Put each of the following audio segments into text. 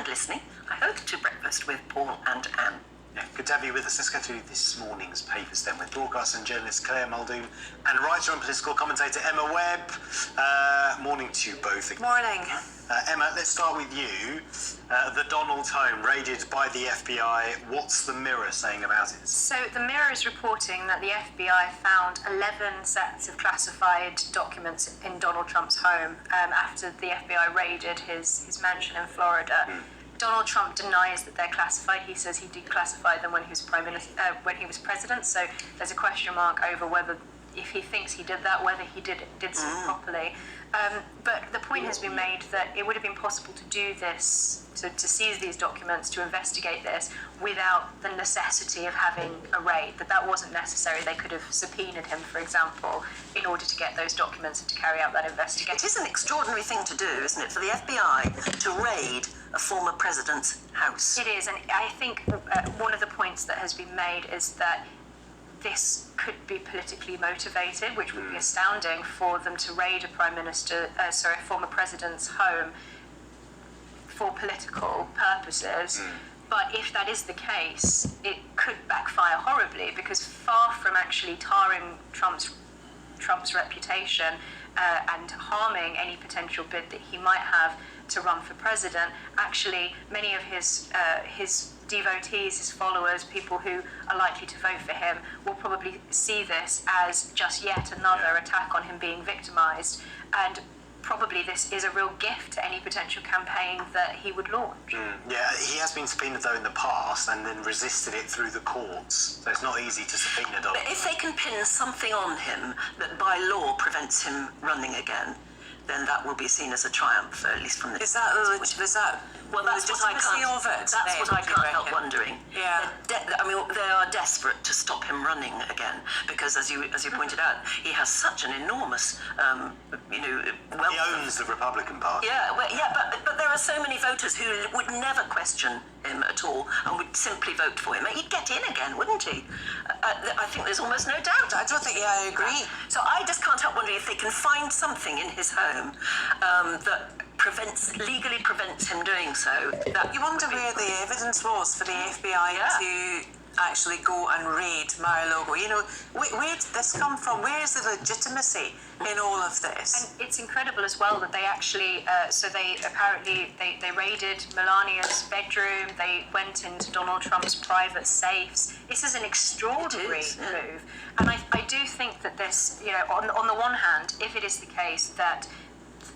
and listening, I hope, to Breakfast with Paul and Anne. Yeah, good to have you with us. Let's go through this morning's papers then with broadcaster and journalist Claire Muldoon and writer and political commentator Emma Webb. Morning to you both. Morning. Emma, let's start with you. The Donald home raided by the FBI. What's the Mirror saying about it? So the Mirror is reporting that the FBI found 11 sets of classified documents in Donald Trump's home after the FBI raided his mansion in Florida. Donald Trump denies that they're classified. He says he declassified them when he was president. So there's a question mark over whether, if he thinks he did that, whether he did so properly. But the point has been made that it would have been possible to do this, to seize these documents, to investigate this, without the necessity of having a raid, that wasn't necessary. They could have subpoenaed him, for example, in order to get those documents and to carry out that investigation. It is an extraordinary thing to do, isn't it, for the FBI to raid a former president's house? It is, and I think one of the points that has been made is that this could be politically motivated, which would be astounding for them to raid a former president's home for political purposes. But if that is the case, it could backfire horribly, because far from actually tarring Trump's reputation and harming any potential bid that he might have to run for president, actually many of his devotees, his followers, people who are likely to vote for him, will probably see this as just yet another attack on him being victimized, and probably this is a real gift to any potential campaign that he would launch. Yeah, he has been subpoenaed though in the past and then resisted it through the courts, so it's not easy to subpoena Donald. But if they can pin something on him that by law prevents him running again, then that will be seen as a triumph, at least from the... Well, that's what I can't help wondering. Yeah. They are desperate to stop him running again, because as you pointed out, he has such an enormous, wealth. He owns the Republican Party. Yeah, but there are so many voters who would never question him at all and would simply vote for him. He'd get in again, wouldn't he? I think there's almost no doubt. I don't think, I agree. So I just can't help wondering if they can find something in his home that legally prevents him doing so. You wonder where the evidence was for the FBI to actually go and raid Mar-a-Lago. Where did this come from? Where is the legitimacy in all of this? And it's incredible as well that they actually, they raided Melania's bedroom, they went into Donald Trump's private safes. This is an extraordinary move. And I do think that this, on the one hand, if it is the case that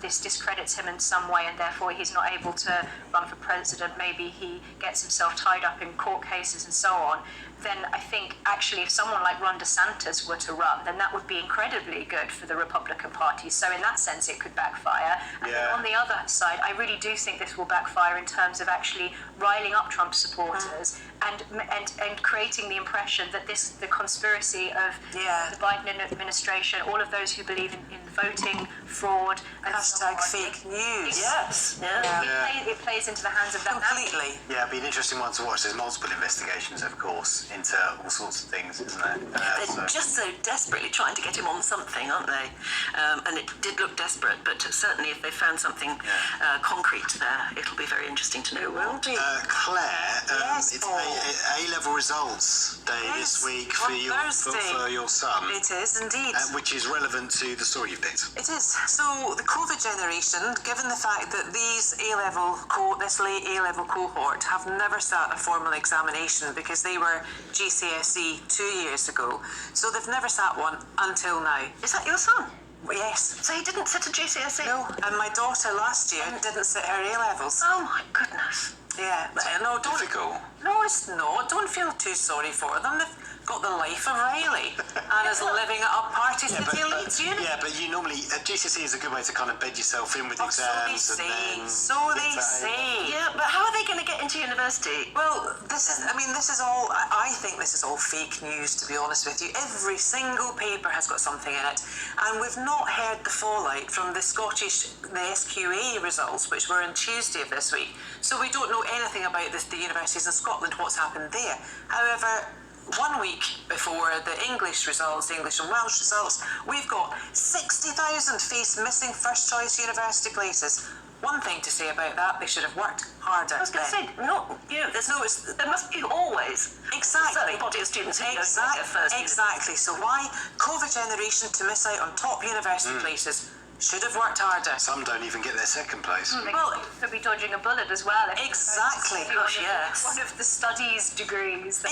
this discredits him in some way and therefore he's not able to run for president, maybe he gets himself tied up in court cases and so on, then I think actually if someone like Ron DeSantis were to run, then that would be incredibly good for the Republican Party. So in that sense it could backfire. And then on the other side, I really do think this will backfire in terms of actually riling up Trump supporters and creating the impression that the conspiracy of the Biden administration, all of those who believe in voting fraud and hashtag fake news. Yes. It plays into the hands of that completely. Yeah, it'd be an interesting one to watch. There's multiple investigations, of course, into all sorts of things, isn't there? They're just so desperately trying to get him on something, aren't they? And it did look desperate, but certainly if they found something concrete there, it'll be very interesting to know. Claire, it's A-level results day this week for your son. It is indeed. Which is relevant to the story you picked. It is. So the COVID generation, given the fact that this late A-level cohort have never sat a formal examination because they were GCSE 2 years ago, so they've never sat one until now. Is that your son? Yes. So he didn't sit a GCSE? No, and my daughter last year didn't sit her A-levels. Oh my goodness. Yeah, no, difficult. No, it's not. Don't feel too sorry for them. They've got the life of Riley and is living at a party city elite uni. Yeah, but you normally GCSE is a good way to kind of bed yourself in with exams. So they say. Yeah, but how are they going to get into university? Well, I think this is all fake news, to be honest with you. Every single paper has got something in it, and we've not heard the fallout from the SQA results, which were on Tuesday of this week. So we don't know anything about the universities in Scotland, what's happened there. However, 1 week before the English results, the English and Welsh results, we've got 60,000 face missing first choice university places. one thing to say about that, they should have worked harder. I was going to say, there must be always Exactly. a certain body of students who don't get their first Exactly. So why COVID generation to miss out on top university places should have worked harder. Some don't even get their second place. Well, could be dodging a bullet as well. Exactly. Gosh, yes. One of the studies degrees.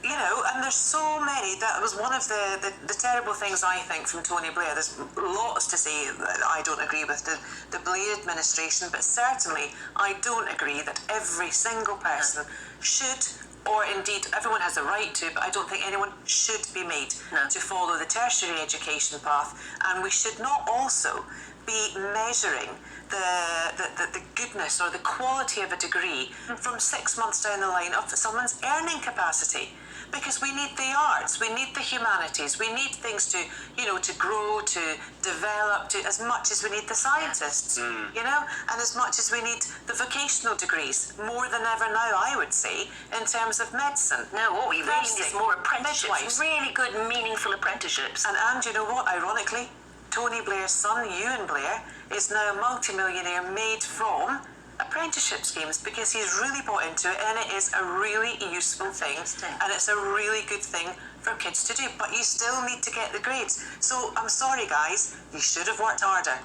You know, and there's so many. That was one of the terrible things, I think, from Tony Blair. There's lots to say that I don't agree with the Blair administration, but certainly I don't agree that every single person should, or indeed everyone has a right to, but I don't think anyone should be made to follow the tertiary education path, and we should not also be measuring the goodness or the quality of a degree from 6 months down the line of someone's earning capacity. Because we need the arts, we need the humanities, we need things to, to grow, to develop, to as much as we need the scientists, and as much as we need the vocational degrees, more than ever now, I would say, in terms of medicine. No, what we really need is more apprenticeships, midwives. really good, meaningful apprenticeships. And you know what, ironically, Tony Blair's son, Ewan Blair, is now a multi-millionaire made from apprenticeship schemes because he's really bought into it, and it is a really useful thing, and it's a really good thing for kids to do, but you still need to get the grades. So I'm sorry guys, you should have worked harder.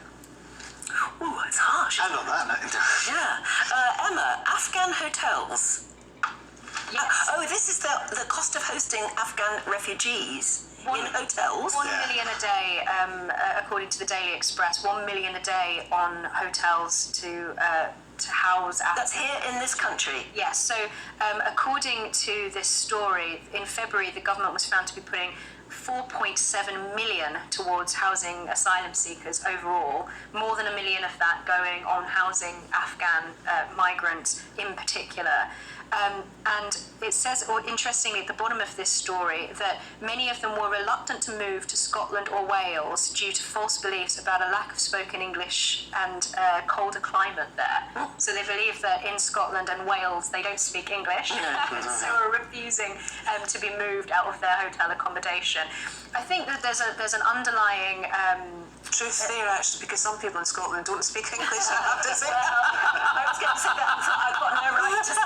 Ooh, it's harsh. And on that note. Yeah. Emma, Afghan hotels. Yes. This is the cost of hosting Afghan refugees in hotels. 1 million a day, according to the Daily Express. 1 million a day on hotels to house Afghans. That's here in this country. Yes, so according to this story, in February the government was found to be putting 4.7 million towards housing asylum seekers overall, more than 1 million of that going on housing Afghan migrants in particular. And it says, or interestingly, at the bottom of this story, that many of them were reluctant to move to Scotland or Wales due to false beliefs about a lack of spoken English and colder climate there. So they believe that in Scotland and Wales they don't speak English, so are refusing to be moved out of their hotel accommodation. I think that there's an underlying Truth there, actually, because some people in Scotland don't speak English, I have to say. I was going to say that, but I've got no right to say that.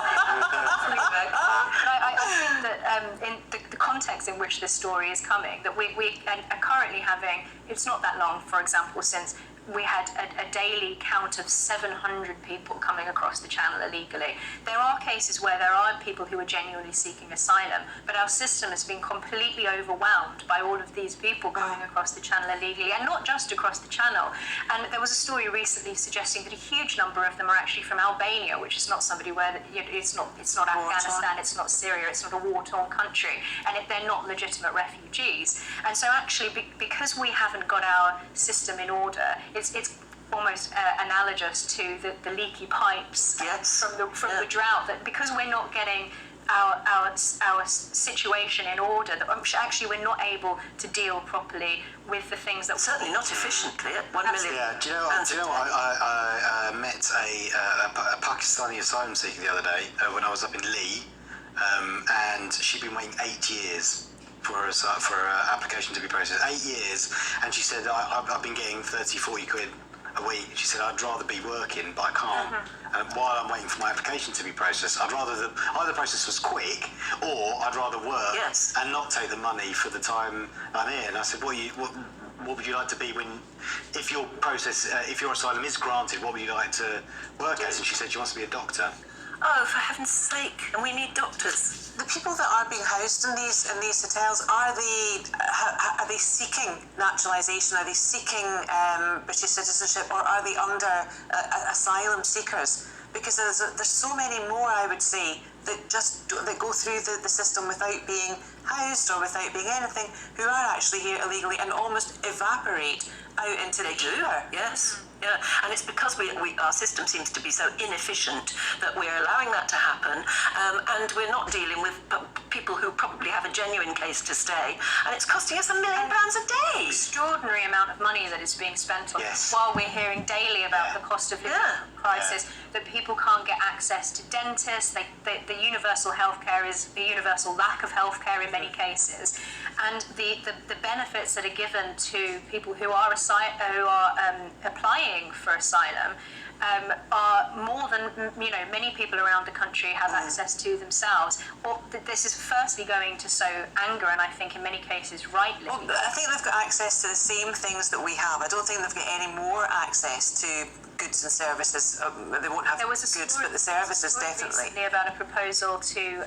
I think that in the context in which this story is coming, that we are currently having, it's not that long, for example, since we had a daily count of 700 people coming across the channel illegally. There are cases where there are people who are genuinely seeking asylum, but our system has been completely overwhelmed by all of these people coming across the channel illegally, and not just across the channel. And there was a story recently suggesting that a huge number of them are actually from Albania, which is not somebody where it's not Afghanistan, it's not Syria, it's not a war-torn country, and they're not legitimate refugees. And so actually, because we haven't got our system in order, it's almost analogous to the leaky pipes from the drought. That because we're not getting our situation in order, that actually we're not able to deal properly with the things that certainly not efficiently at 1 million. Yeah, do you know what? I met a Pakistani asylum seeker the other day when I was up in Lee, and she'd been waiting 8 years for her application to be processed. 8 years, and she said, I've been getting 30, 40 quid a week. She said, I'd rather be working, but I can't. While I'm waiting for my application to be processed, I'd rather either the process was quick, or I'd rather work and not take the money for the time I'm here. And I said, what would you like to be if your asylum is granted, what would you like to work as? And she said she wants to be a doctor. Oh, for heaven's sake, and we need doctors. The people that are being housed in these hotels, are they seeking naturalisation? Are they seeking British citizenship, or are they under asylum seekers? Because there's so many more, I would say, that go through the system without being housed or without being anything, who are actually here illegally and almost evaporate out into the ether. Yes. Yeah, and it's because our system seems to be so inefficient that we're allowing that to happen, and we're not dealing with people who probably have a genuine case to stay, and it's costing us £1 million a day. Extraordinary amount of money that is being spent on while we're hearing daily about the cost of living crisis, that people can't get access to dentists, the universal healthcare is a universal lack of healthcare in many cases, and the benefits that are given to people who are applying applying for asylum are more than many people around the country have access to themselves. Well, this is firstly going to sow anger, and I think in many cases rightly. Well, I think they've got access to the same things that we have. I don't think they've got any more access to goods and services. They won't have goods, but the services definitely. Recently about a proposal to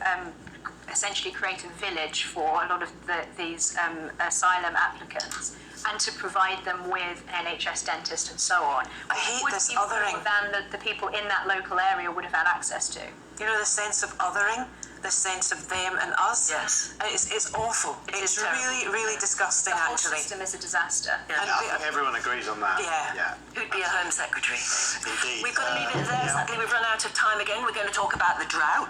essentially create a village for a lot of these asylum applicants, and to provide them with an NHS dentist and so on. I hate this more othering. than the people in that local area would have had access to. You know, the sense of othering, the sense of them and us. Yes. It's awful. It's really, really disgusting, The whole actually. system is a disaster. Yeah, I think everyone agrees on that. Yeah. Who'd be a Home Secretary? Indeed. We've got to leave it there. Sadly, we've run out of time again. We're going to talk about the drought.